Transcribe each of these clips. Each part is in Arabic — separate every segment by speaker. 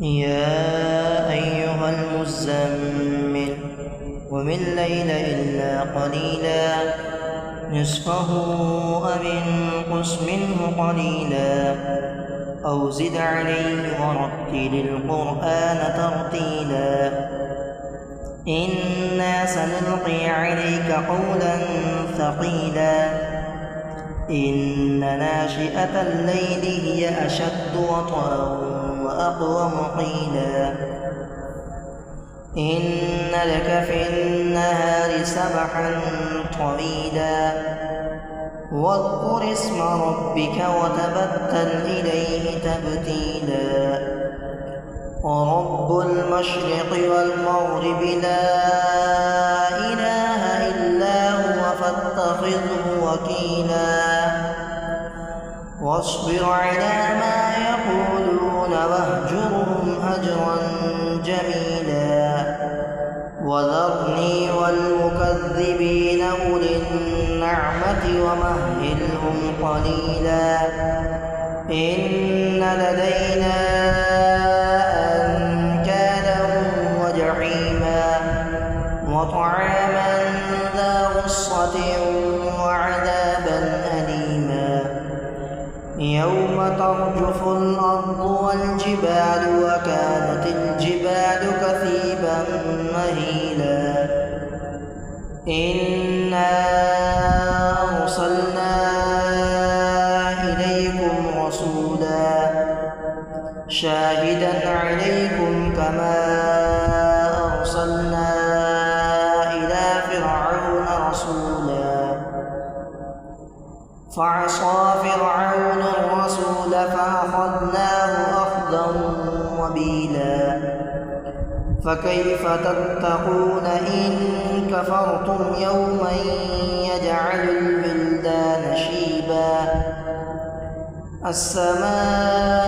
Speaker 1: يا أيها المزمل قم الليل إلا قليلا نصفه أو انقص منه قليلا أو زد عليه ورتل القرآن ترتيلا إنا سنلقي عليك قولا ثقيلا إن ناشئة الليل هي أشد وطئا وأقوم قيلا إن لك في النهار سبحا طويلا واذكر اسم ربك وتبتل إليه تبتيلا ورب المشرق والمغرب لا إله إلا هو فاتخذه وكيلا واصبر على ما يقولون واهجرهم هجرا جميلا وذرني والمكذبين أولي النعمة ومهلهم قليلا إن لدينا أنكالا وجحيما وطعاما ذا غصة وعذابا أليما يوم ترجف الأرض والجبال وكانت الجبال كثيبا مهيلا إنا أرسلنا إليكم رسولا شاهدا عليكم كما أرسلنا إلى فرعون رسولا فعصى فرعون الرسول فأخذناه أخذا وبيلا فكيف تتقون إن كفرتم يوما يجعل الولدان شيبا السماء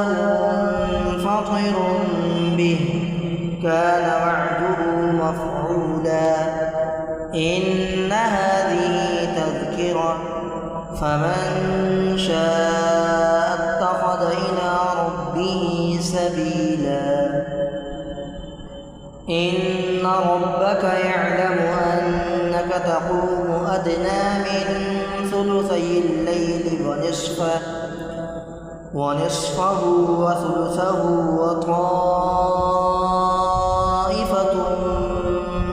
Speaker 1: منفطر به كان وعده مفعولا إن هذه تذكرة فمن شاء اتخذ إلى ربه سبيلا إن ربك يعلم أنك تقوم أدنى من ثلثي الليل ونصفه وثلثه وطائفة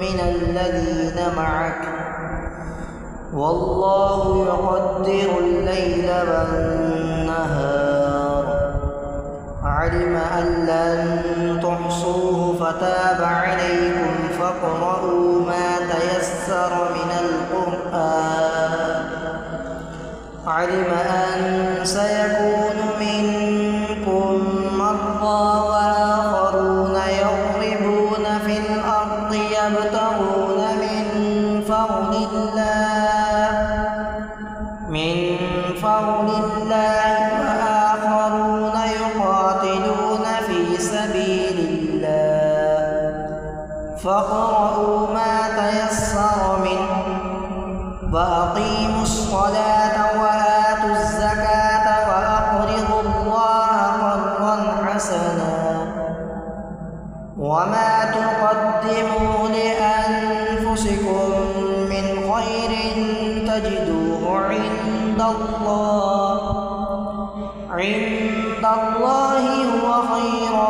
Speaker 1: من الذين معك والله يقدر الليل والنهار علم أن لن تحصوه فتاب عليكم فاقرؤوا ما تيسر من القرآن علم أن سيكون منكم مرضى وآخرون يضربون في الأرض يبتغون من فضل الله وآخرون يقاتلون في سبيل الله فاقرؤوا ما تيسر منه وأقيموا الصلاة وآتوا الزكاة وأقرضوا الله قرضا حسنا وما تقدموا لأنفسكم من خير تجدوه عند الله هو خيرا